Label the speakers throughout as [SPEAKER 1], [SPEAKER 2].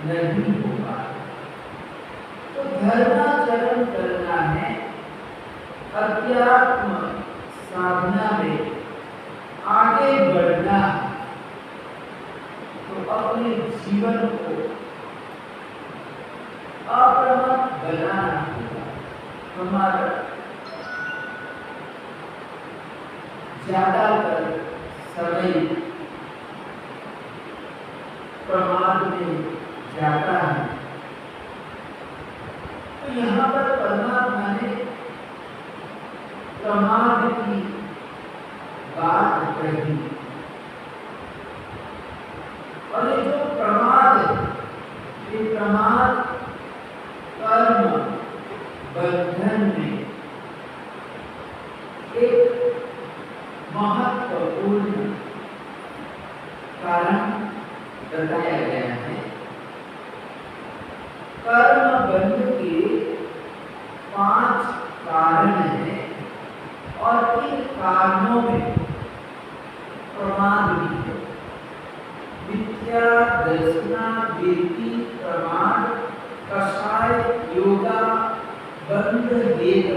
[SPEAKER 1] नहीं होगा। तो धर्माचरण करना है, अध्यात्म साधना में आगे बढ़ना, तो अपने जीवन को अप्रमत्त बनाना होगा। हमारा ज्यादातर समय प्रमाद में जाता है। तो यहाँ पर परमात्मा ने प्रमाद की बात कही, और ये जो प्रमाद है, ये प्रमाद कर्म बंधन में एक महत्वपूर्ण कारण बताया गया है। कर्म बंध के 5 कारण हैं, और इन कारणों में प्रमाद भी है। विद्या दर्शना वेदी प्रमाद कषाय योगा बंध वेद,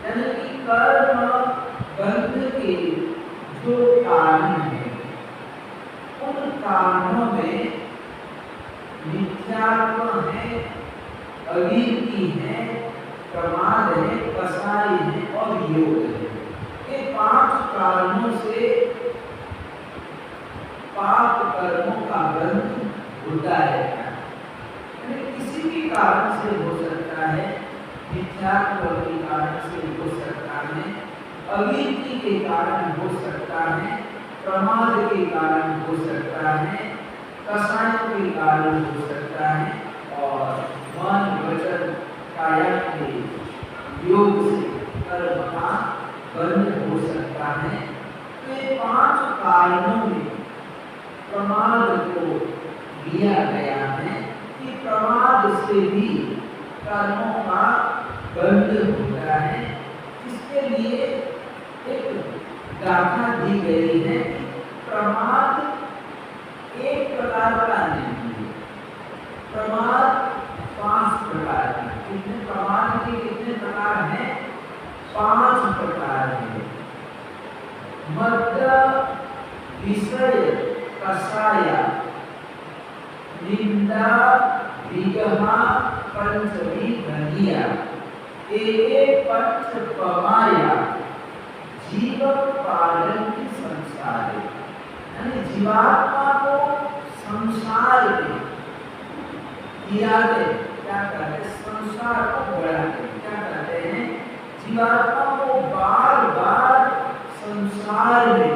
[SPEAKER 1] यानी कि कर्म बंध के जो कारण हैं, उन कारणों में मिथ्यात्व है, अविद्या है, प्रमाद है, कषाय है और योग है। ये 5 कारणों से पाप कर्मों का बंध होता है। किसी भी कारण से हो सकता है, मिथ्यात्व के कारण से हो सकता है, अविद्या के कारण हो सकता है, प्रमाद के कारण हो सकता है, कषायों के कारण हो सकता है, और मन वचन काया के योग से कर्म का बंध हो सकता है। तो ये 5 कारणों में प्रमाद को लिया गया है कि प्रमाद से भी कर्मों का बंध होता है। इसके लिए एक गाथा दी गई है कि प्रमाद एक प्रकार का नहीं है, प्रमाद 5 प्रकार के। कितने प्रमाद के कितने प्रकार हैं? 5 प्रकार हैं। मद्य विषय कषाय निंदा विगहा पंचमी धनिया एके पंच पमाया जीवन पालन की संसार, यानी जीवात्मा को संसार में गिराते, क्या कहते हैं? संसार को बढ़ाते। क्या कहते हैं? जीवात्मा को बार बार संसार में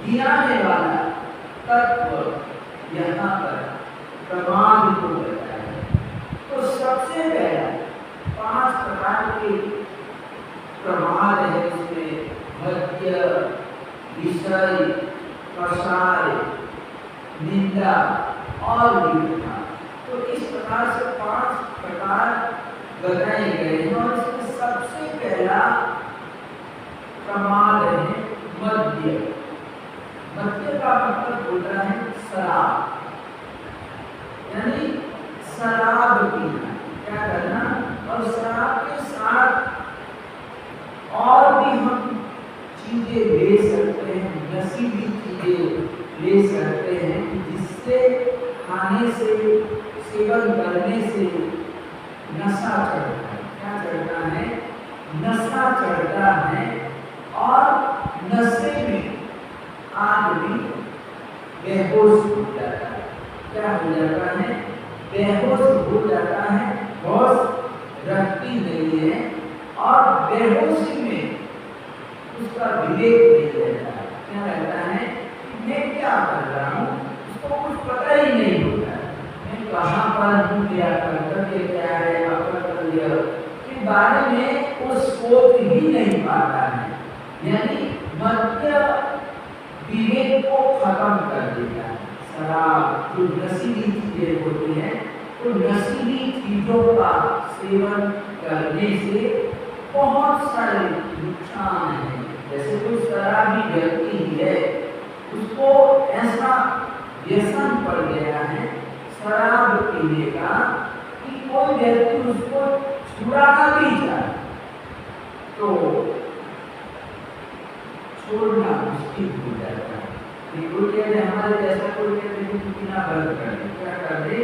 [SPEAKER 1] गिराने वाला तत्व यहाँ पर प्रमाद को बताया। तो सबसे पहला 5 प्रकार के प्रमाद है। उसमें मद्य विषय कषाय निंदा और विद्या। तो इस प्रकार से 5 प्रकार बताए गए हैं, और इसमें सबसे पहला प्रमाद है मद्य। मद्य का मतलब होता है शराब, यानी शराब पीना। क्या करना? और शराब के साथ और भी हम चीजें ले सकते हैं, नशीली चीजें ले सकते हैं, जिससे खाने से, सेवन करने से नशा चढ़ता है। क्या चढ़ता है? नशा चढ़ता है, और नशे में आदमी बेहोश हो जाता है। क्या हो जाता है? बेहोश हो जाता है, होश रखती नहीं है, और बेहोशी में उसका विवेक नहीं रहता है। क्या रहता है? मैं क्या कर रहा हूँ, उसको कुछ पता ही नहीं होता है। मैं कहाँ पर हूँ, क्या कर्तव्य क्या है, अकर्तव्य के बारे में वो सोच ही नहीं पाता है। यानी मद्य विवेक को खत्म कर देता है। शराब जो नशीली चीजें होती हैं, तो नशीली चीजों का सेवन करने से बहुत सारे नुकसान हैं। जैसे कोई शराबी व्यक्ति है, उसको ऐसा व्यसन पड़ गया है शराब पीने का कि कोई व्यक्ति उसको छुड़ाना भी चाहे तो छोड़ना मुश्किल हो जाता है। कोई कहते हमारे जैसा कोई कहते कि पीना बंद कर दे, क्या कर दे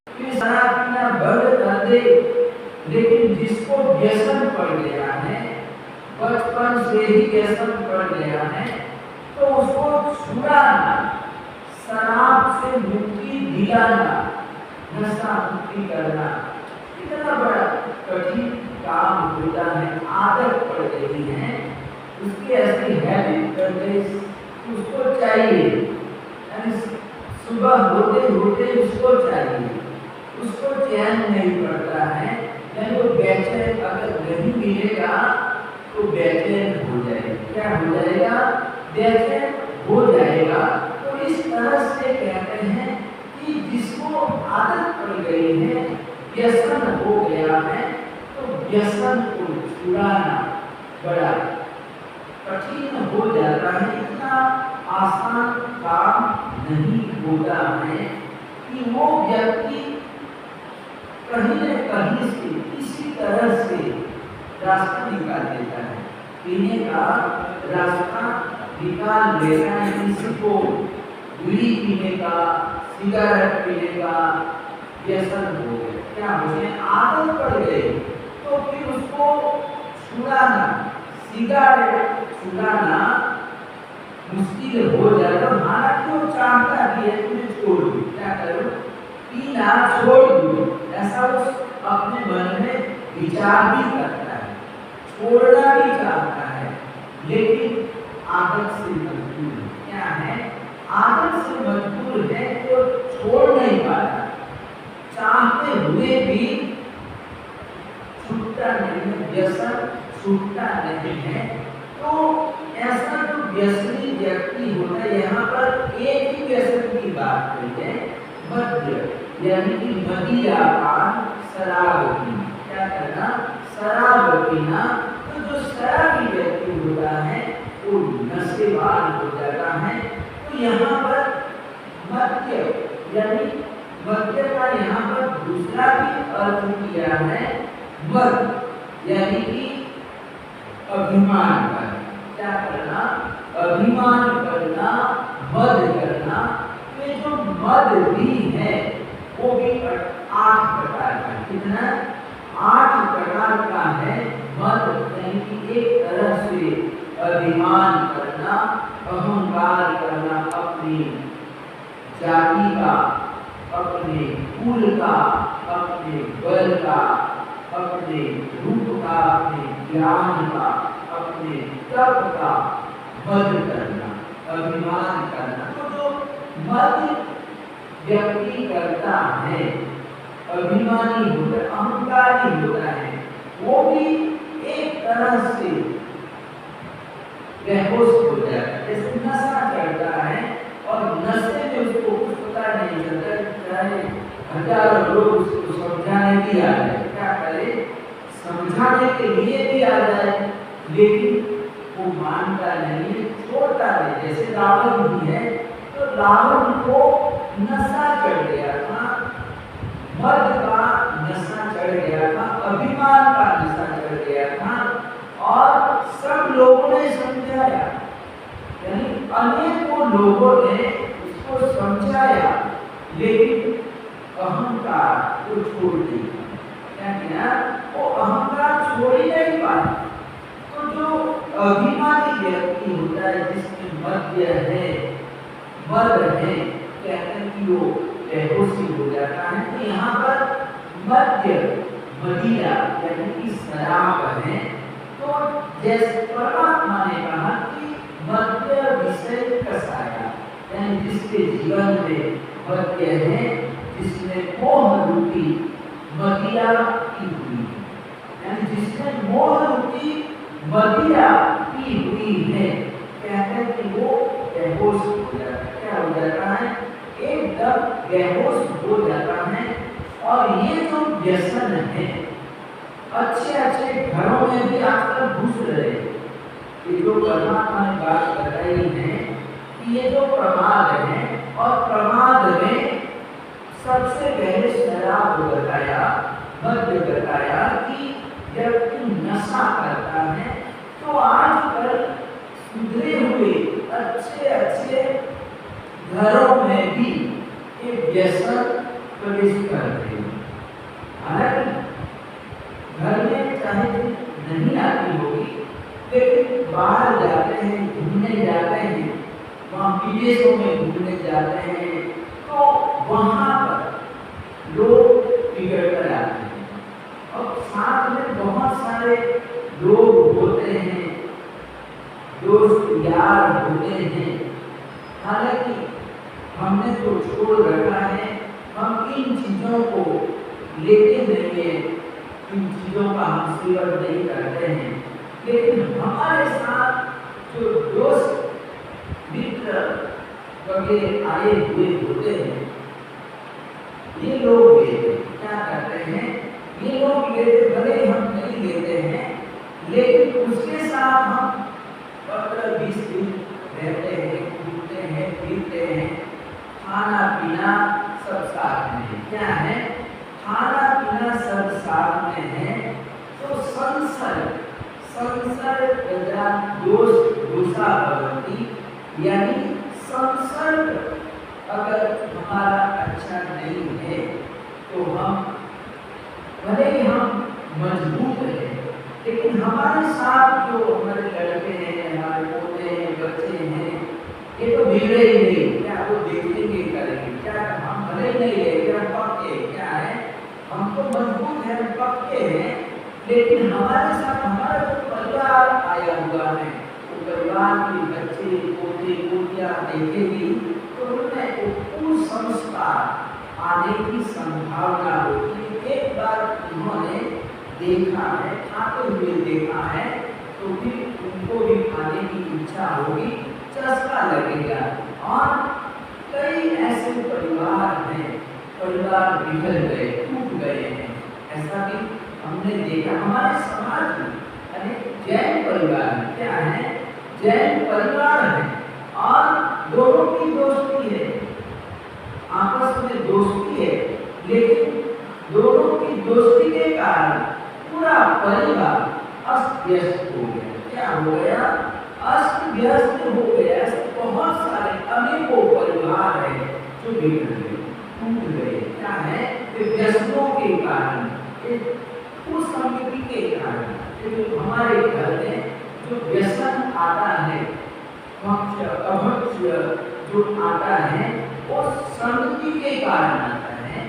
[SPEAKER 1] कि शराब पीना बंद कर दे, लेकिन जिसको व्यसन पड़ गया है, बचपन से ही व्यसन पड़ गया है, तो उसको छुड़ाना, शराब से मुक्ति दिलाना, नशा मुक्ति करना कितना बड़ा कठिन काम होता है। आदत पड़ गई है, उसकी ऐसी हैबिट कर गई, उसको चाहिए, यानी सुबह होते होते उसको चाहिए, उसको चैन नहीं पड़ता है, यानी वो बेचैन, अगर नहीं मिलेगा तो बेचैन हो जाएगा। क्या हो जाएगा? बेचैन हो जाएगा। तो इस तरह से कहते हैं कि जिसको आदत पड़ गई है, व्यसन हो गया है, तो व्यसन को छुड़ाना बड़ा कठिन हो जाता है। इतना आसान काम नहीं होता है कि वो व्यक्ति कहीं न कहीं से किसी तरह से रास्ता निकाल देता है, पीने का रास्ता निकाल लेता है। किसी को बीड़ी पीने का, सिगरेट पीने का व्यसन हो गया, क्या हो गया, आदत पड़ गई, तो फिर उसको छुड़ाना, सिगरेट छुड़ाना मुश्किल हो जाएगा। हालांकि वो चाहता भी है तुम्हें छोड़ दूं, क्या करूं, पीना छोड़ दूं, ऐसा वो अपने मन में विचार भी करता है, छोड़ना भी चाहता है, लेकिन आदत से मजबूर है। क्या है? आदत से मजबूर है तो छोड़ नहीं पाता, चाहते हुए भी छूटता नहीं है, व्यसन छूटता नहीं है। तो ऐसा जो व्यसनी व्यक्ति होता है, यहाँ पर एक ही व्यसन की बात करी है, मद्य, यानी कि मदिरापान, शराब पीना। क्या करना? शराब पीना। तो जो शराबी व्यक्ति होता है वो नशेबान हो जाता है। तो यहाँ पर मद्य, यानी मद्य का यहाँ पर दूसरा भी अर्थ किया है मद, यानी कि अभिमान करना। क्या करना? अभिमान करना, मद करना। ये जो मद भी है वो भी 8 प्रकार का, कितना? 8 प्रकार का है मद, यानी कि एक तरह से अभिमान करना, अहंकार करना, अपनी जाति का, अपने कुल का, अपने बल का, अपने रूप का, अपने ज्ञान का, अपने तप का मद करना, अभिमान करना। तो जो मद व्यक्ति करता है, अभिमानी होता है, अहंकारी होता है, वो भी एक तरह से बेहोश हो जाता है, जैसे नशा करता है और नशे में उसको कुछ पता नहीं चलता, चाहे हजारों लोग उसको समझाने भी आ जाए, क्या करे, समझाने के लिए भी आ जाए, लेकिन वो मानता नहीं, छोड़ता नहीं। जैसे रावण भी है, तो रावण को नशा चढ़ गया था, मद का नशा चढ़ गया था, अभिमान का नशा चढ़ गया था, और सब लोगों ने समझाया, यानी अनेकों लोगों ने उसको समझाया, लेकिन अहंकार को छोड़ दिया। क्या किया? वो अहंकार छोड़ ही नहीं पाया। तो जो अभिमानी व्यक्ति होता है, जिसमें मद्य है, मद है, कहते हैं कि वो बेहोशी हो जाता है। तो यहाँ पर मद्य, मदिरा, यानी कि शराब है। तो जैसे परमात्मा ने कहा कि मद्य विषय कसाया, यानी जिसके जीवन में मद्य है, जिसमें मोह रूपी मदिरा की हुई है, यानी जिसमें मोह रूपी मदिरा की हुई है, कहते हैं कि वो बेहोश हो जाता है। क्या हो जाता है? एकदम बेहोश हो जाता है। और ये जो व्यसन है, अच्छे अच्छे घरों में भी आजकल घुस रहे हैं। ये जो परमात्मा ने बात बताई है कि ये जो प्रमाद है, और प्रमाद में सबसे पहले शराब बताया, मद्य बताया कि व्यक्ति नशा करता है। तो आजकल सुधरे हुए अच्छे अच्छे घरों में भी ये व्यसन प्रवेश करते हैं। हालांकि घर में चाहे नहीं आती होगी, लेकिन बाहर जाते हैं, घूमने जाते हैं, वहाँ विदेशों में घूमने जाते हैं, तो वहाँ पर लोग बिगड़ कर आते हैं और साथ में बहुत सारे लोग होते हैं, दोस्त यार होते हैं। हालांकि हमने तो छोड़ रखा है, हम इन चीज़ों को लेते नहीं है, इन चीज़ों का हम सेवन नहीं करते हैं। लेकिन हमारे साथ जो दोस्त मित्र वगैरह आए हुए होते हैं, ये लोग क्या करते हैं, ये लोग लेते, भले हम नहीं लेते हैं, लेकिन उसके साथ हम 15-20 दिन रहते हैं, घूमते हैं, पीते हैं, खाना पीना सब साथ में है। क्या है? खाना पीना सब साथ में है। तो संसर्ग प्रजा दोष दोषा भवति, यानी संसर्ग अगर हमारा अच्छा नहीं है तो हम भले ही हम मजबूत हैं, लेकिन हमारे साथ जो हमारे लड़के हैं, हमारे पोते हैं, बच्चे हैं, ये तो बिगड़े ही नहीं। क्या वो देखेंगे करेंगे? क्या हम भले ही नहीं है, क्या पक्के? क्या है, हम तो मजबूत हैं, पक्के हैं, लेकिन हमारे साथ हमारा जो परिवार आया हुआ है, तो परिवार के बच्चे पोते पोतियाँ देखेगी तो उनमें कुसंस्कार आने की संभावना होती है। एक बार उन्होंने देखा है, खाते हुए देखा है, तो फिर उनको भी खाने की इच्छा होगी, चस्का लगेगा। और कई ऐसे परिवार हैं, परिवार बिखर गए, टूट गए हैं, ऐसा भी हमने देखा हमारे समाज में। जैन परिवार में क्या है, जैन परिवार है और दोनों की दोस्ती है, आपस में दोस्ती है, लेकिन दोनों की दोस्ती के कारण पूरा परिवार अस्त व्यस्त हो गया। क्या हो गया? अस्त व्यस्त हो गया। बहुत सारे अनेकों परिवार है जो बिगड़ गए, टूट गए। क्या है? व्यसनों के कारण, उस संगति के कारण। जो हमारे घर में जो व्यसन आता है, अभक्ष्य जो आता है, वो संगति के कारण आता है,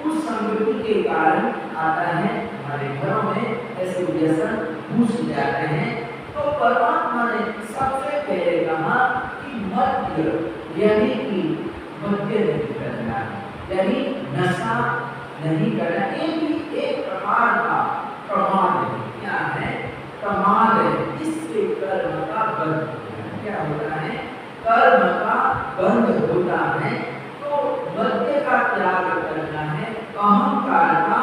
[SPEAKER 1] उस संगति के कारण आता है। हमारे घरों में ऐसे व्यसन घुस जाते हैं। तो परमात्मा ने सबसे पहले कहा कि मद्य, यानी कि मद्य नहीं करना, यानी नशा नहीं करना। ये भी एक प्रकार का प्रमाद है। क्या है? प्रमाद है। इससे कर्म का बंध होता है। क्या होता है? कर्म का बंध होता है। तो मद्य का त्याग करना है, अहंकार का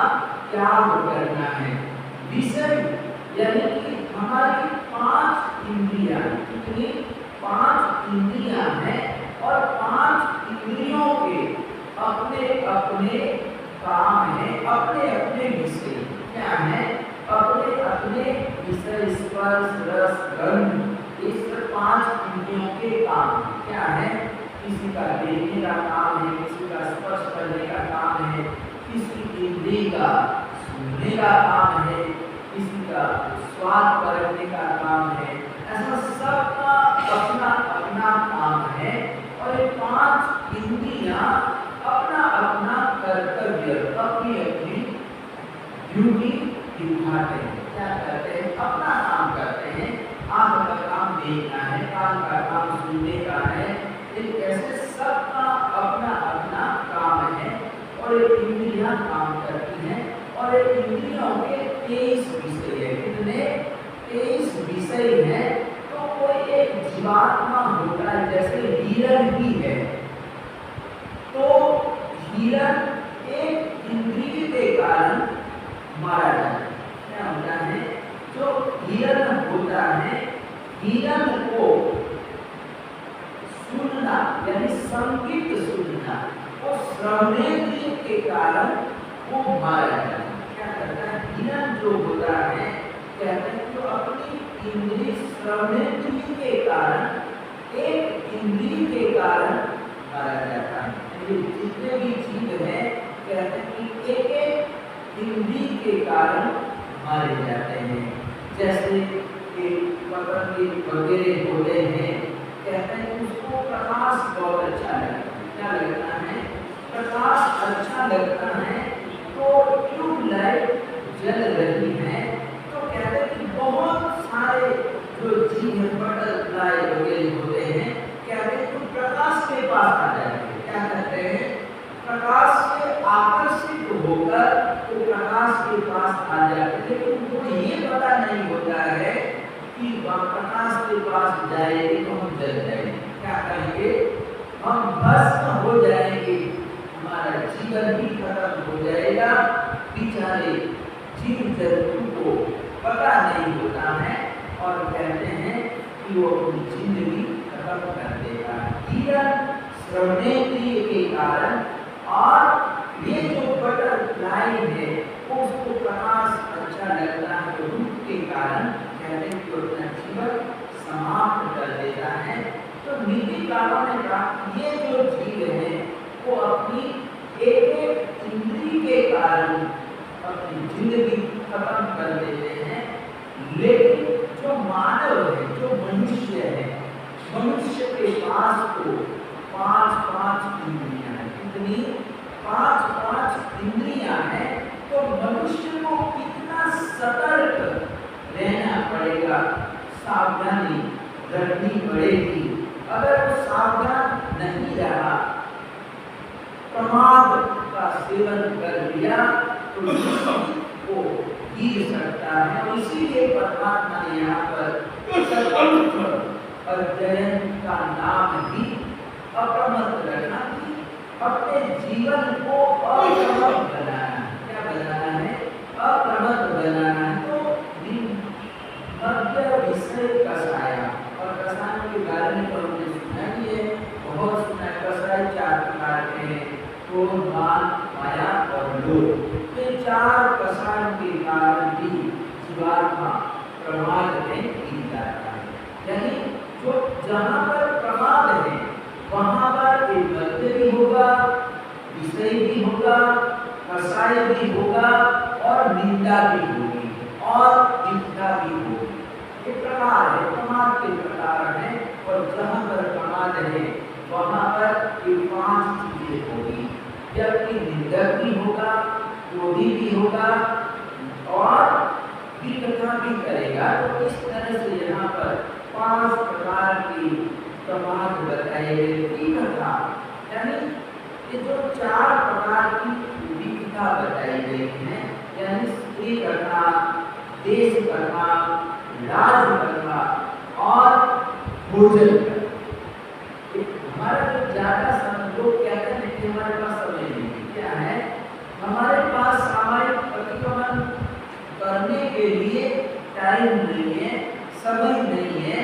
[SPEAKER 1] त्याग करना है। विषय यानी कि हमारी 5 इंद्रियां, कितनी? 5 इंद्रियां हैं और 5 इंद्रियों के अपने अपने काम है, अपने अपने विषय। क्या है? अपने अपने विषय, स्पर्श रस गंध, इस 5 इंद्रियों के काम। क्या है? किसी का देखने का काम है, किसी का स्पर्श करने का काम है, किसी इंद्रिय का सुनने का काम है, किसी का स्वाद परखने का काम है। ऐसा सबका अपना अपना काम है और ये 5 इंद्रियां अपना अपना कर्तव्य, अपनी अपनी ड्यूटी निभाते हैं। क्या करते हैं? अपना काम करते हैं। आंख का काम देखना है, कान का काम सुनने का है। ऐसे सबका अपना अपना काम है और ये इंद्रियां काम करती हैं। और ये इंद्रियों के 23 विषय है। कितने? 23 विषय हैं। तो कोई एक जीवात्मा होता है, जैसे हिरण ही है, तो हिरण एक इंद्रिय के कारण मारा जाता है। क्या होता है? जो हिरण होता है, हिरण को सुनना यानी संगीत सुनना, वो श्रवणेंद्रिय के कारण वो मारा जाता है। क्या करता है? हिरण जो होता है, कहते हैं कि अपनी इंद्रिय श्रवणेंद्रिय के कारण, एक इंद्रिय के कारण मारा जाता है। ये जितने भी जीव हैं, कहते हैं कि एक एक इंद्रिय के कारण मारे जाते हैं। जैसे कि पतंगे वगैरह होते हैं, कहते हैं कि उसको प्रकाश बहुत अच्छा लगता है। क्या लगता है? प्रकाश अच्छा लगता है। तो ट्यूबलाइट जल रही है, तो कहते हैं कि बहुत सारे जो जीव है, बटरफ्लाई वगैरह होते हैं, कहते हैं कि प्रकाश के पास आ जाते हैं। क्या कहते हैं? प्रकाश से आकर्षित होकर वो प्रकाश के पास आ जाते हैं, लेकिन उनको ये पता नहीं होता है कि वह प्रकाश के पास जाएंगे तो हम जल जाएंगे। क्या कहेंगे? हम भस्म हो जाएंगे, हमारा जीवन ही खत्म हो जाएगा। बेचारे जीव जंतु को पता नहीं होता है और कहते हैं कि वो अपनी जिंदगी खत्म कर देगा। हिरण श्रवणेंद्रिय के कारण, और ये जो बटरफ्लाई है उसको प्रकाश अच्छा लगता है, तो रूप के कारण कहते हैं कि अपना जीवन समाप्त कर देता है। तो नीतिकारों ने कहा ये जो जीव है वो अपनी एक एक इंद्रिय के कारण अपनी जिंदगी खत्म कर देते हैं। लेकिन जो मानव है, जो मनुष्य है, मनुष्य के पास तो पांच इंद्रियां हैं। कितनी? पांच इंद्रियां हैं। तो मनुष्य को कितना सतर्क रहना पड़ेगा, सावधानी रखनी पड़ेगी। अगर वो सावधान नहीं रहा, प्रमाद का सेवन कर लिया, तो वो गिर सकता है। और इसीलिए परमात्मा ने यहाँ पर अध्ययन का नाम ही अप्रमत्त रखा कि अपने जीवन को अप्रमत्त बनाना। क्या बनाना है? अप्रमत्त बनाना है। तो मध्य विषय कषाया, और कषायों के बारे में तो हमने सुना ही है, बहुत सुना है। कषाय 4 प्रकार के हैं, क्रोध, मान, माया और लोभ। ये 4 कषायों के कारण भी जीवात्मा प्रमाद में गिर जाता है। यानी जो जहाँ पर प्रमाद है वहाँ पर एक मध्य भी होगा, विषय भी होगा, कषाय भी होगा, और निंदा भी होगी, और निंदा भी होगी। ये प्रकार है, प्रमाद के प्रकार है। और जहाँ पर प्रमाद है वहाँ पर ये 5 चीजें होगी। व्यक्ति निंदक भी होगा, क्रोधी भी होगा, और विकथा भी करेगा। तो इस तरह से यहाँ पर 5 प्रकार की प्रमाद बताए गए। विकथा यानी ये जो 4 प्रकार की विकथा बताई गई है, यानी स्त्री कथा, देश कथा, राज कथा और भोजन कथा। हमारा जो ज्यादा समय, लोग कहते हैं कि हमारे पास समय नहीं है। क्या है? हमारे पास सामाजिक प्रतिक्रमण करने के लिए टाइम नहीं है, समय नहीं है।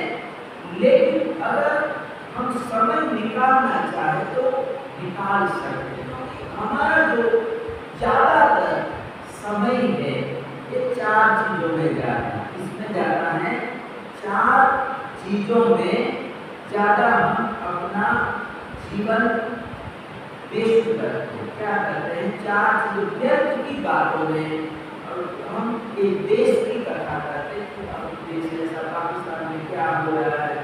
[SPEAKER 1] लेकिन अगर हम समय निकालना चाहे तो निकाल सकते हैं। हमारा जो ज्यादातर समय है ये 4 चीजों में जाता है। इसमें जाता है 4 चीजों में ज्यादा हम अपना जीवन व्यस्त करते हैं। क्या करते हैं? 4 चीज व्यर्थ की बातों में। और हम एक देश की कथा करते हैं कि अब देश जैसा पाकिस्तान में क्या हो रहा है,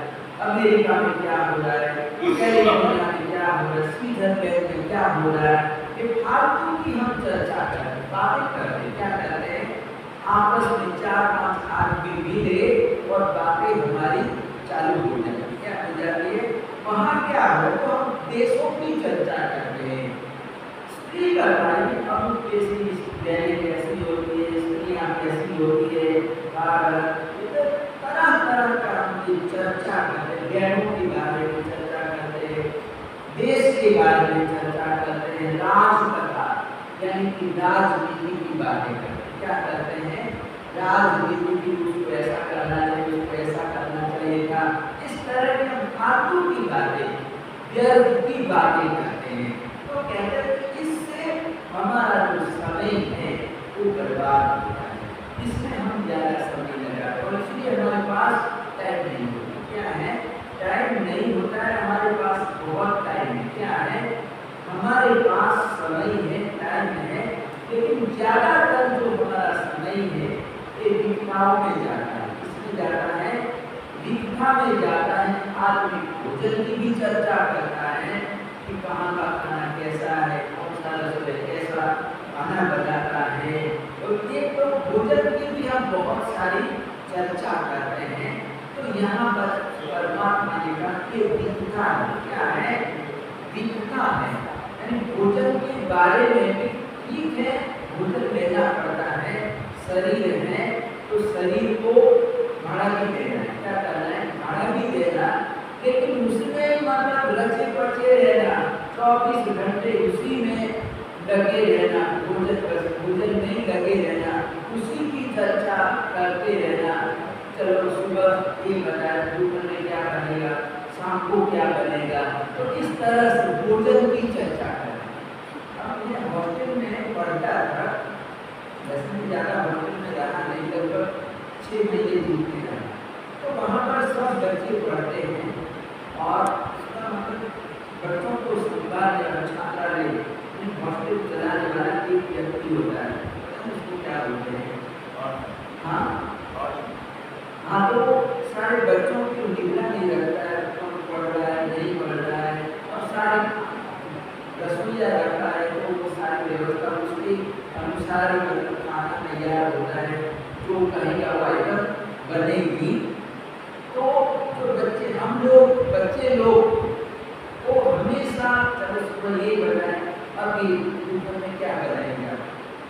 [SPEAKER 1] अमेरिका में क्या हो रहा है, कैलिफोर्निया में क्या हो रहा है, स्विट्जरलैंड में क्या हो रहा है। ये फालतू की हम चर्चा करते हैं, बातें करते हैं। क्या करते हैं? आपस में 4-5 आदमी मिले और बातें हमारी चालू हो जाती है। क्या हो जाती है? वहाँ क्या हो, तो हम देशों की चर्चा करते हैं। स्त्री का भाई अमुक कैसी कैसी होती है, स्त्रियाँ कैसी होती है, तरह तरह का हम चर्चा करते हैं। गैरों के बारे में चर्चा करते हैं, देश के बारे में चर्चा करते हैं, राजकथा यानी कि राजनीति की बातें करते हैं। क्या करते हैं? राजनीति की, उसको ऐसा करना चाहिए, उसको ऐसा करना चाहिए था। इस तरह की हम फालतू की बातें, व्यर्थ की बातें करते हैं। तो तो कहते हैं कि इससे हमारा जो समय है वो बर्बाद होता है, इसमें हम ज़्यादा समय लगाते हैं और इसलिए हमारे पास टाइम नहीं होता। क्या है, टाइम नहीं होता है, हमारे पास बहुत टाइम है। क्या है, हमारे पास समय है, टाइम है, लेकिन ज़्यादातर जो हमारा समय है ये विघ्नाओं में जाता है। इसमें जाता है, विघ्ना में जाता है। आदमी भोजन की भी चर्चा करता है कि कहाँ का खाना कैसा है, कौन सा रसोई कैसा खाना बनाता है, और ये तो भोजन की भी हम बहुत सारी चर्चा कर रहे हैं। तो यहाँ पर परमात्मा ने कहा कि विघ्ना है। क्या है, विघ्ना है, यानी भोजन के बारे में भी ठीक है, भोजन लेना पड़ता है, शरीर है तो शरीर को भाड़ा भी देना है। क्या करना है, भाड़ा भी देना, लेकिन उसमें मतलब रचे पचे रहना, 24 घंटे उसी में लगे रहना, भोजन नहीं लगे रहना, उसी की चर्चा करते रहना। चलो सुबह ये बताया, दोपहर में क्या बनेगा, शाम को क्या बनेगा, तो इस तरह से भोजन की चर्चा करें। अब मैं हॉस्टल में पढ़ता था, 10 ज़्यादा हॉस्टल में रहा नहीं, लगभग 6 महीने दूर रहा, तो वहाँ पर सब बच्चे पढ़ते हैं और उसका मतलब बच्चों को संभाल या छात्रालय हॉस्टल चलाने वाला एक व्यक्ति होता है, उसको क्या बोलते हैं, और हाँ तो सारे बच्चों की निगरानी रखता है, कौन पढ़ रहा है नहीं पढ़ रहा है, और सारे रसोईया रखता है, तो वो सारी व्यवस्था उसके अनुसार ही मतलब खाना तैयार होता है, जो कहेगा वो आइटम बनेगी। तो जो बच्चे हम लोग बच्चे लोग वो हमेशा चलो सुबह ये बनाए, अभी दोपहर में क्या बनाएंगे,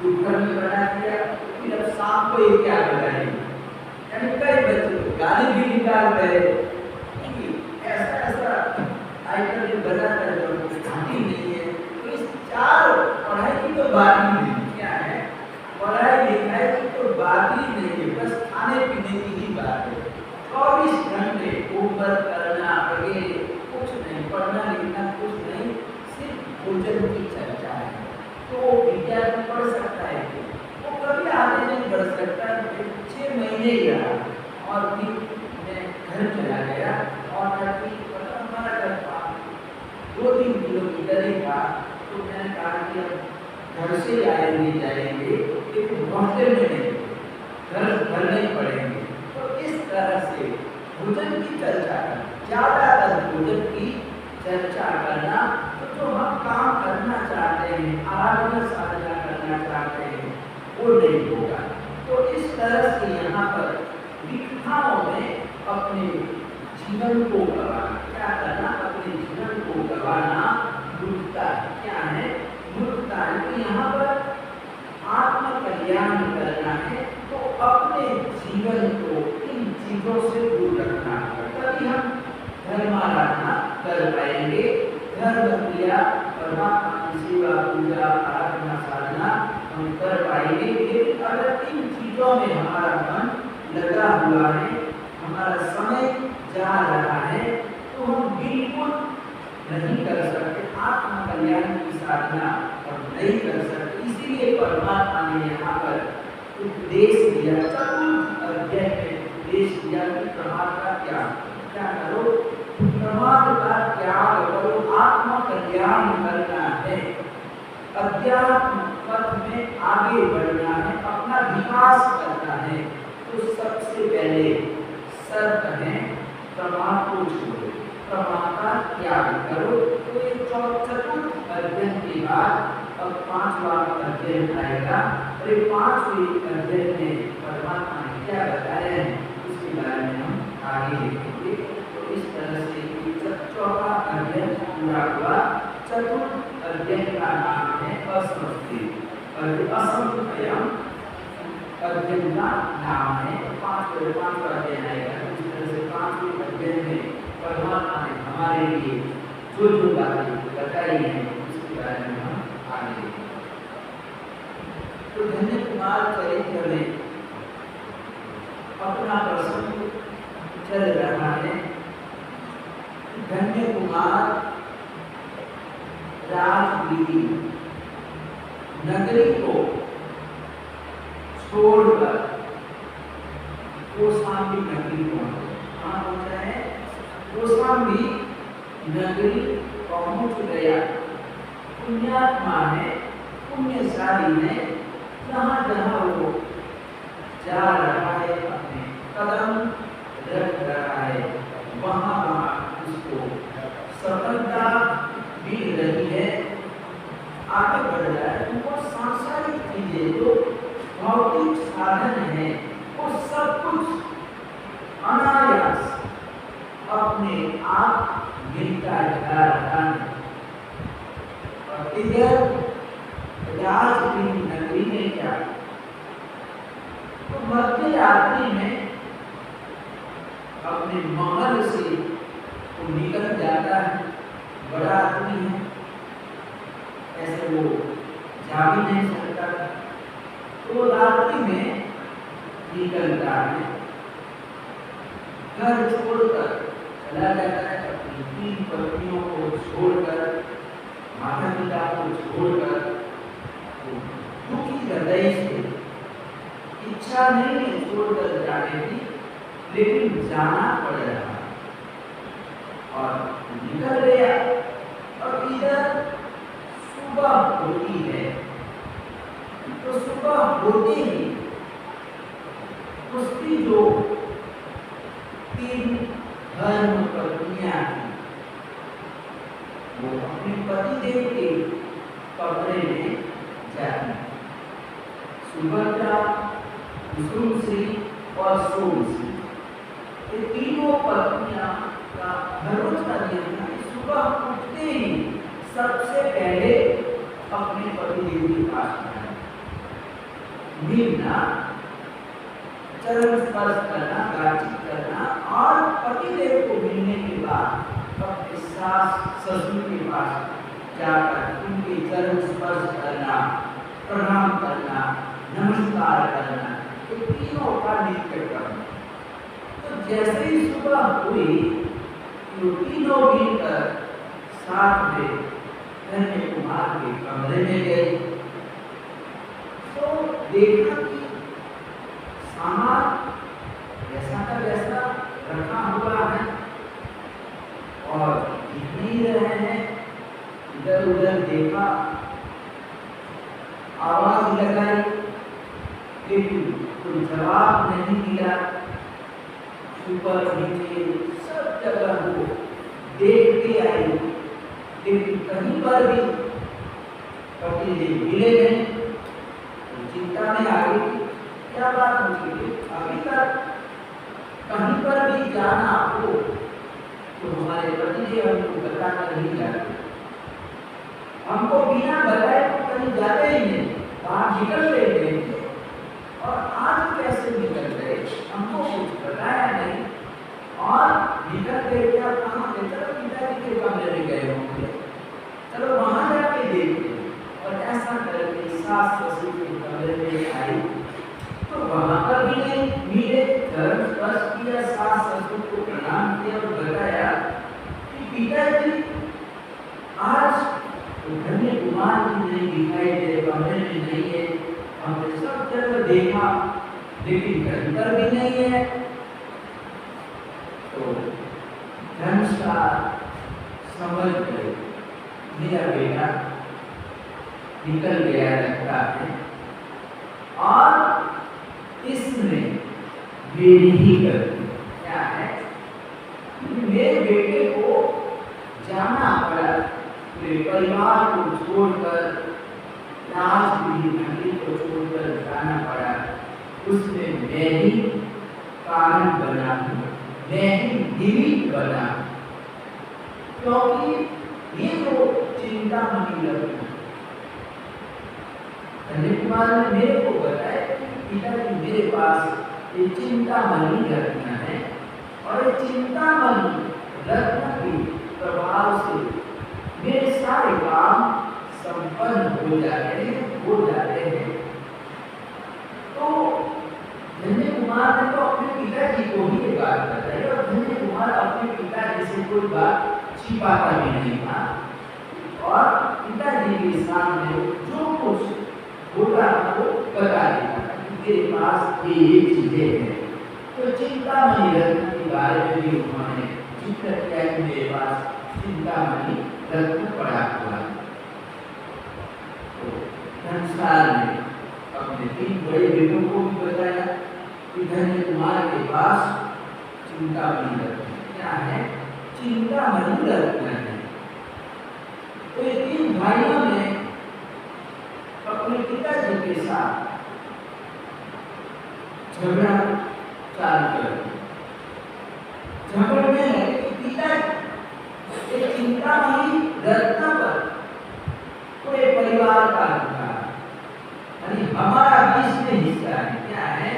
[SPEAKER 1] दोपहर में बना दिया, फिर अब शाम को ये क्या बनाएंगे, यानी कई बच्चे गाली भी निकाल रहे कि ऐसा ऐसा आइटम बना कर जो खाती नहीं है। तो इस चार पढ़ाई की तो बात ही नहीं, क्या है, पढ़ाई लिखाई की तो बात ही नहीं है, बस खाने पीने की ही बात है। 24 घंटे ऊपर करना वगैरह कुछ नहीं, पढ़ना लिखना कुछ नहीं, सिर्फ भोजन की चर्चा है। तो विद्यार्थी पढ़ सकता है, वो कभी आगे नहीं बढ़ सकता। 6 महीने ही रहा और फिर मैं घर चला गया और हमारा घर 2-3 किलोमीटर ही था। तो मैंने कहा कि अब घर से आएंगे जाएंगे, लेकिन हॉस्टल में नहीं, घर नहीं पढ़ेंगे। तो इस तरह से भोजन की चर्चा करना, ज़्यादातर भोजन की चर्चा करना, तो जो हम काम करना चाहते हैं, आराधना साधना करना चाहते हैं, वो नहीं होगा। तो इस तरह से यहाँ पर विघ्नाओं में अपने जीवन को गवाना, क्या करना, अपने जीवन को गवाना मूर्खता है। क्या है, मूर्खता है। तो यहाँ पर आत्म कल्याण करना है तो अपने जीवन को इन चीजों से दूर रखना है, तभी हम धर्माराधना कर पाएंगे। धर्म क्रिया परमात्मा की सेवा पूजा आराधना साधना हम कर पाएंगे। लेकिन अगर इन चीजों में हमारा मन लगा हुआ है, हमारा समय जा रहा है, तो हम बिल्कुल नहीं कर सकते, आत्म कल्याण की साधना हम नहीं कर सकते। इसीलिए परमात्मा ने यहाँ पर उपदेश दिया, चतुर्थ अध्याय में उपदेश दिया कि प्रमाद का त्याग क्या करो, प्रमाद का त्याग करो, आत्म कल्याण करना है, अध्यात्म पथ में आगे बढ़ना है, अपना विकास करना है। तो सबसे पहले शर्त है प्रमाद को छोड़ो, प्रमाद का त्याग करो। तो ये चतुर्थ अध्ययन के बाद अब 5वां अध्ययन आएगा, और ये 5वें अध्ययन में परमात्मा ने क्या बताया है उसके बारे में हम आगे देखेंगे। तो इस तरह से 4वां अध्ययन पूरा हुआ। चतुर्थ अध्ययन का नाम है असमस्ति, और असमयम अध्ययन का नाम है। 5वां अध्ययन आएगा। इस तरह से 5वें अध्ययन में परमात्मा ने हमारे लिए जो जो बातें बताई हैं उसके बारे में हम आगे देखेंगे। तो धन्य कुमार चरित्र में अपना प्रसंग चल रहा है। धन्य कुमार राजगिरी नगरी को छोड़कर कौशाम्बी नगरी पहुंचे। कहाँ पहुंचा है? कौशाम्बी नगरी पहुंच गया। पुण्यात्मा है, पुण्यशाली है, जहाँ जहाँ वो जा रहा है, अपने कदम रख रहा है, वहाँ वहाँ उसको सफलता मिल रही है, आगे बढ़ रहा है। उनको सांसारिक चीजें जो भौतिक साधन है वो सब कुछ अनायास अपने आप मिलता जा रहा है। और इधर राजगिरी नगरी में क्या, तो मध्य रात्रि में अपने महल से वो निकल जाता है। बड़ा आदमी है, ऐसे वो जा भी नहीं सकता, तो रात्रि में निकलता है, घर छोड़कर चला जाता है, अपनी 3 पत्नियों को छोड़कर, माता पिता को छोड़कर, दुखी हृदय से, इच्छा नहीं है छोड़कर जाने की, लेकिन जाना पड़ रहा और निकल गया। और इधर सुबह होती है, तो सुबह होते ही उसकी जो 3 धर्म पत्नियां थी वो अपने पतिदेव के कमरे में जाती। सुभद्रा, कुसुमश्री और सोमश्री, ये तीनों पत्नियां का धर्म का नियम है, सुबह उठते ही सबसे पहले अपने पतिदेव के पास मिलना, चरण स्पर्श करना, बातचीत करना, और पतिदेव को मिलने के बाद अपने सास ससुर के पास जाकर उनके चरण स्पर्श करना, प्रणाम करना, नमस्कार करना, ये तीनों का नित्य कर्म। तो जैसे ही सुबह हुई, तो तीनों मिलकर साथ में धन्य कुमार के कमरे में गए। तो देखा कि सामान जैसा का वैसा रखा हुआ है और दिख नहीं रहे हैं। इधर उधर देखा, आवाज लगाई, लेकिन कोई जवाब नहीं दिया। ऊपर नीचे सब जगह वो देखते आई, लेकिन कहीं पर भी पतिदेव मिले नहीं। तो चिंता में आ गई, क्या बात होगी, अभी तक कहीं पर भी जाना हो तो हमारे पतिदेव हमको बताकर नहीं जाते, हमको बिना बताए तो कहीं जाते ही नहीं, बाहर निकल रहे थे। और आज कैसे निकल गए, हमको कुछ बताया नहीं, और निकल गए क्या, कहाँ गए? चलो पिताजी के कमरे में गए होंगे, चलो वहां जाके देखते। और ऐसा करके सास ससुर के कमरे में आई, तो वहां पर भी नहीं मिले। धर्म स्पर्श किया, सास ससुर को प्रणाम किया और बताया कि पिताजी आज धन्य कुमार जी नहीं दिखाई दे, कमरे में नहीं है, हमने सब जगह देखा लेकिन कहीं पर भी नहीं है। तो धर्मशाला समझ गए, मेरा बेटा निकल गया लगता है, और इसने मेरी ही गलती क्या है, मेरे बेटे को जाना पड़ा, मेरे परिवार को छोड़कर, राजगिरी नगरी को छोड़कर जाना पड़ा। उसमें मैं ही कारण बना हूँ, मैं ही निमित्त बना, क्योंकि ये जो चिंतामणि रत्न धन्य कुमार ने मेरे को बताया कि पिताजी मेरे पास ये चिंतामणि रत्न है, और ये चिंतामणि रत्न के प्रभाव से मेरे सारे काम संपन्न हो जाते हैं। तो धन्य कुमार ने तो अपने पिताजी को ही ये बात बताई, और धन्य कुमार अपने पिताजी से कोई बात छिपाता भी नहीं था, और के सामने जो कुछ होगा वो बता देगा कि तेरे पास ये चीजें हैं। तो चिंतामणि रत्न के बारे में भी उन्होंने जिक्र किया कि मेरे पास चिंतामणि रत्न पड़ा हुआ है। तो घनसाल ने अपने 3 बड़े बेटों को भी बताया कि धन्य कुमार के पास चिंतामणि रत्न क्या है, चिंतामणि रत्न है। तो ये 3 भाइयों ने अपने पिताजी के साथ झगड़ा चालू कर दिया। झगड़ने लगे कि पिताजी ये चिंतामणि रत्न पर पूरे परिवार का अधिकार, यानी हमारा भी इसमें हिस्सा है। क्या है,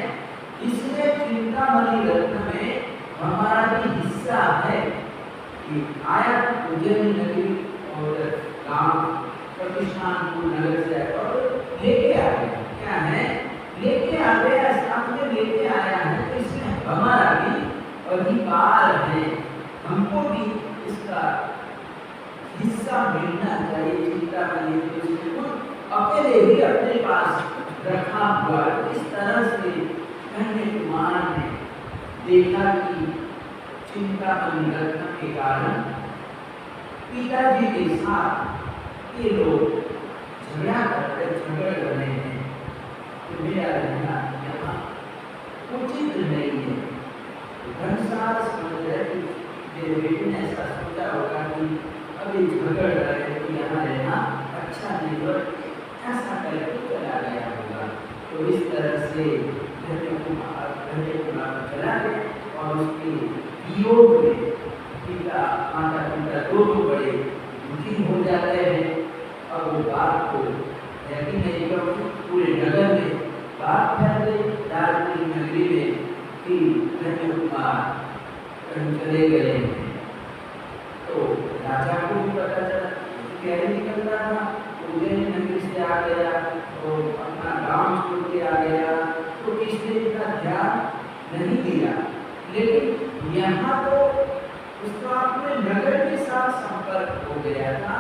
[SPEAKER 1] इसमें चिंतामणि रत्न में हमारा भी हिस्सा है। कि आया उज्जैन नगरी और गांव प्रतिष्ठानपुर नगर से और लेके आ गया। क्या है, लेके आ गया, साथ में लेके आया है। तो इसमें हमारा भी अधिकार है, हमको भी इसका हिस्सा मिलना चाहिए। चिंतामणि को अकेले ही अपने पास रखा हुआ। इस तरह से धन्य कुमार ने देखा कि चिंतामणि रत्न के कारण पिताजी के साथ ये लोग झगड़ा रहे हैं। तो मेरा रहना यहाँ उचित नहीं है। घनसाल समझ रहे कि मेरे बेटे ने ऐसा सोचा होगा कि अभी झगड़ रहे तो यहाँ रहना अच्छा नहीं, और ऐसा करके चला गया होगा। तो इस तरह से धन्य कुमार चला गया और उसके वियोग में पिता माता पिता दोनों बड़े दुखी हो जाते हैं। और वो बात को यकीन नहीं कर पूरे नगर में बात फैल गई, दार्जिलिंग नगरी में कि धन्य कुमार कहीं चले गए हैं। तो राजा को भी पता चला, कैसे निकल रहा था, उज्जैन नगरी से आ गया और अपना गांव छोड़ के आ गया। तो किसी का ध्यान नहीं दिया, लेकिन यहाँ तो उसका अपने नगर के साथ संपर्क हो गया था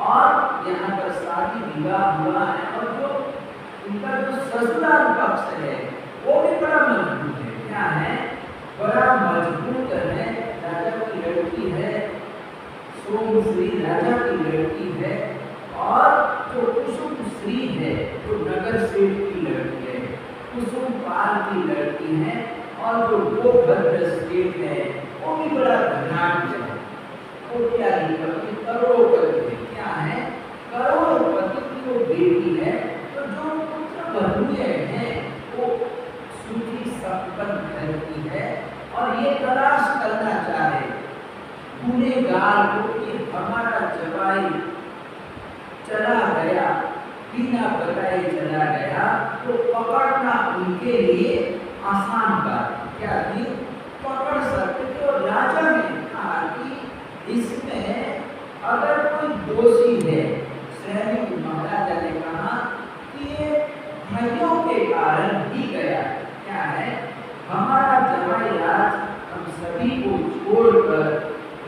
[SPEAKER 1] और यहाँ पर शादी विवाह हुआ है। और जो उनका जो ससुराल पक्ष है वो भी बड़ा मजबूत है। क्या है, बड़ा मजबूत है। राजा की लड़की है, सोमश्री राजा की लड़की है, और जो कुसुम श्री है जो नगर सेठ की लड़की है, कुसुम पाल की लड़की है, और जो गोभद्र सेठ है वो भी बड़ा धनाढ्य है। वो क्या पति करोड़पति है। क्या है, करोड़पति की वो बेटी है। तो जो पुत्र बधुए हैं वो सुखी संपन्न घर की है, और ये तलाश करना चाहे गुनेगार को कि हमारा जवाई चला गया, बिना बताए चला गया, तो पकड़ना उनके लिए आसान बात। क्या थी, पकड़ सकते थे। और राजा ने कहा कि इसमें अगर कोई दोषी है, सैनिक महाराजा ने कहा कि ये भाइयों के कारण ही गया। क्या है, हमारा जवाई आज हम सभी को छोड़कर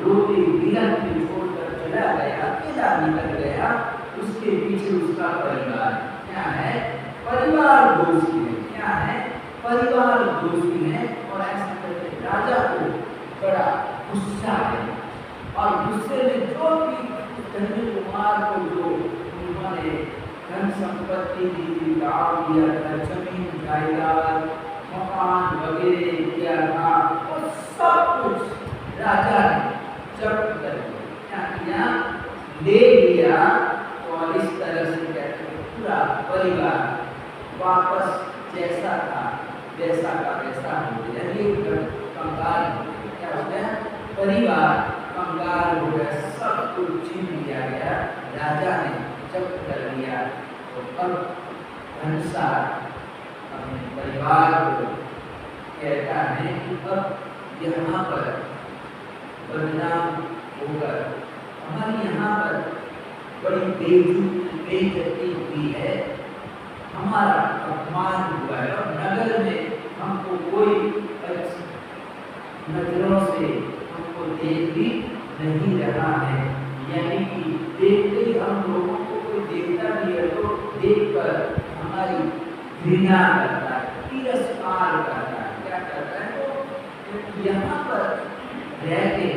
[SPEAKER 1] रोटी बिलखते छोड़कर चला गया, अकेला निकल गया, उसके पीछे उसका परिवार। क्या है, परिवार दोषी है। क्या है, परिवार दोषी है। और ऐसा करके राजा को बड़ा गुस्सा है, और गुस्से में जो भी धन्य कुमार को जो उन्होंने धन संपत्ति दी थी, गाँव दिया था, जमीन जायदाद मकान वगैरह दिया था, वो सब कुछ राजा ने जब्त कर क्या किया, ले लिया। और इस तरह से कहते हैं पूरा परिवार वापस जैसा था वैसा का वैसा हो गया। ये कंगाल हो गया। क्या हो गया, परिवार कंगाल हो गया, सब कुछ छीन लिया गया, राजा ने जब्त कर लिया। तो अब घनसाल अपने परिवार को कहता है कि अब यहाँ पर बदनाम होकर हमारे यहाँ पर बड़ी बेइज्जती हुई है, हमारा अपमान हुआ है, और नगर में हमको कोई नजरों से हमको देख भी नहीं रहा है। यानी कि देखते ही हम लोगों को कोई देखकर हमारी घृणा करता है, तिरस्कार करता है। क्या करता है? तो यहाँ पर रह के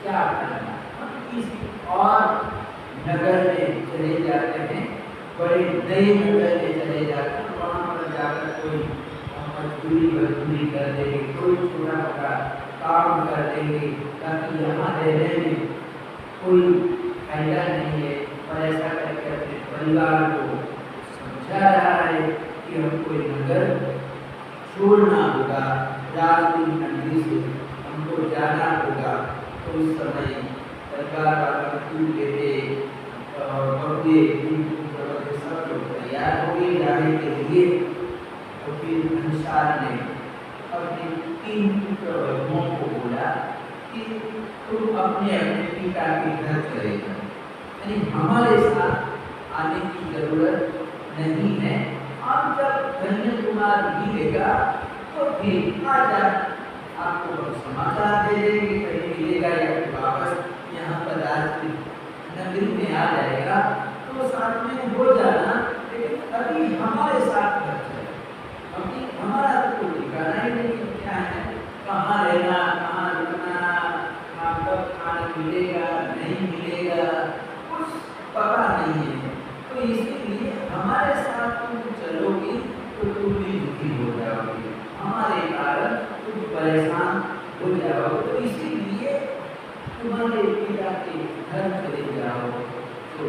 [SPEAKER 1] क्या करना, हम किसी और नगर में चले जाते हैं, बड़े नए नगर में चले जाते हैं, वहाँ पर जाकर कोई मजदूरी कर देंगे, कोई छोटा मोटा काम कर देंगे, ताकि यहाँ रहने में कोई फायदा नहीं है। और ऐसा करके अपने परिवार को समझा रहा है कि हमको ये नगर छोड़ना होगा, राजनीति नगरी से हमको जाना होगा। तो उस समय सरकार वाला बेटे सब लोग तैयार हो गए जाने के लिए। तो फिर इंसान ने अपने 3 पुत्रों को बोला कि तुम अपने अपने पिता के घर चले जाओ, यानी हमारे साथ आने की जरूरत नहीं है। हम जब धन्य कुमार मिलेगा तो फिर आ जा, आपको समाचार दे देंगे, कहीं मिलेगा या फिर वापस यहाँ पर राज नगरी में आ जाएगा, तो साथ में हो जाना। लेकिन अभी हमारे साथ घर चले, अभी हमारा तो ठिकाना ही नहीं क्या है, कहाँ रहना, कहाँ रुकना, कब खाना मिलेगा नहीं मिलेगा, कुछ पता नहीं है। तो इसीलिए हमारे साथ तुम चलोगी तो तुम भी दुखी हो जाओगे, हमारे कारण तुम परेशान हो जाओगे। तो इसीलिए तुम्हारे पिता के घर चले जाओ। तो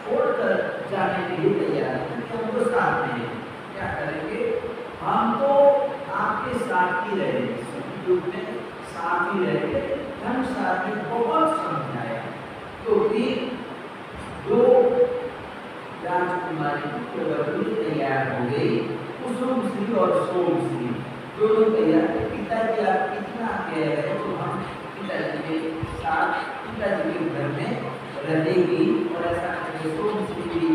[SPEAKER 1] छोड़कर जाने के लिए तैयार है, हमको साथ में है। क्या करेंगे? हम तो आपके साथ ही रहेंगे, सुख में साथ ही रहेंगे। हम साथ में बहुत समझाया। तो फिर 2 राजकुमारी तैयार हो गई, कुसुम श्री और सोम श्री दोनों तैयार थे। पिताजी आप कितना कह रहे हो, तो हम पिताजी के साथ पिताजी के घर में रहेगी। और ऐसा सोम श्री भी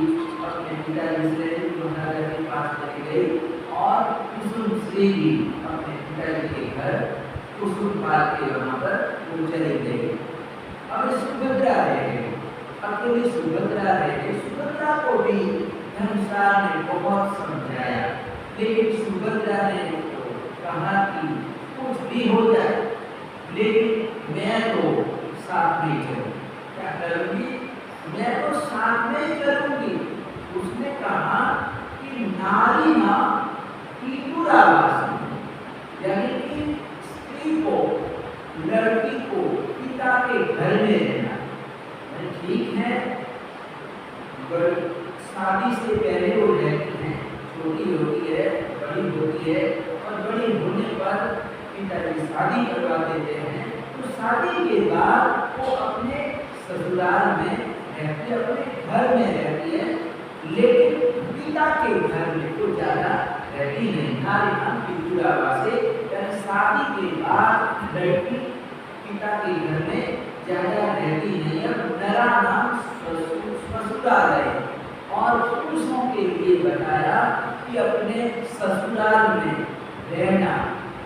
[SPEAKER 1] अपने पिताजी से महाराजा के पास चली गई, और कुसुम श्री भी अपने पिताजी के घर कुसुम पाल के वहाँ पर वो चली गई। अब सुभद्रा रह गई, अकेली सुभद्रा रह गई। सुभद्रा को भी धर्मशाला ने बहुत समझाया, लेकिन सुभद्रा ने कहा कि कुछ भी हो जाए, लेकिन मैं तो साथ में चलूंगी। क्या करूंगी? मैं तो साथ में चलूंगी। उसने कहा कि नारी ना पितुरावासी, यानी कि स्त्री को, लड़की को पिता के घर में रहना। ठीक है, शादी से पहले वो रहती है, छोटी होती है, बड़ी होती है, और बड़ी होने पर पिताजी शादी करवा देते हैं। तो शादी के बाद वो अपने ससुराल में रहती है, अपने घर में रहती है, लेकिन पिता के घर में तो ज्यादा रहती नहीं। नारी नाम पितुरावासी, यानी शादी के बाद लड़की पिता के घर में ज्यादा रहती नहीं। अब नरा नाम ससुराल है। और पुरुषों के लिए बताया कि अपने ससुराल में रहना,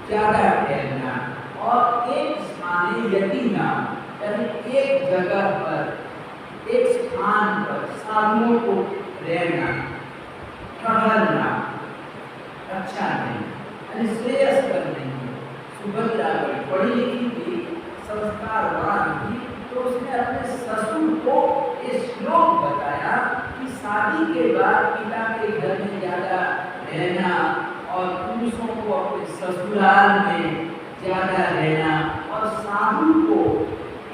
[SPEAKER 1] ज्यादा ठहरना, और एक स्थानीय यति नाम, यानी एक जगह पर, एक स्थान पर साधुओं को रहना, ठहरना अच्छा नहीं, यानी श्रेयस्कर नहीं। सुभद्रा पढ़ी लिखी थी, संस्कारवान थी, तो उसने अपने ससुर को ये श्लोक बताया कि शादी के बाद पिता के घर में ज्यादा रहना, और पुरुषों को अपने ससुराल में ज्यादा रहना, और साधु को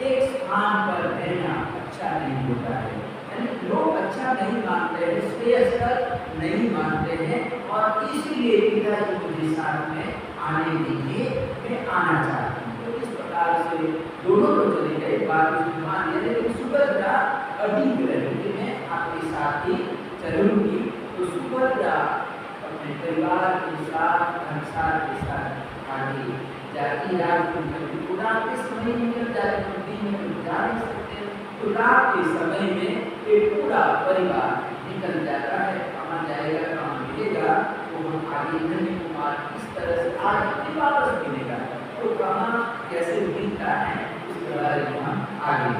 [SPEAKER 1] एक स्थान पर रहना अच्छा नहीं होता है। यानी लोग अच्छा नहीं मानते हैं, श्रेयस्कर नहीं मानते हैं, और इसीलिए पिताजी मुझे साथ में आने दीजिए, मैं आना चाहती हूँ। तो इस प्रकार से दोनों तो चले गए, बात मान लिया, लेकिन सुभद्रा अभी रही कि मैं आपके साथ ही चलूंगी। तो सुभद्रा अपने परिवार के साथ, संसार के साथ आगे जाती। रात को रात के समय निकल जाते, तो दिन में जा नहीं सकते, तो रात के समय में एक पूरा परिवार निकल जाता है। कहाँ जाएगा, कहाँ मिलेगा, तो हम आगे धन्य कुमार किस तरह से आज वापस मिलेगा, तो कहाँ कैसे मिलता है, इस बारे में हम आगे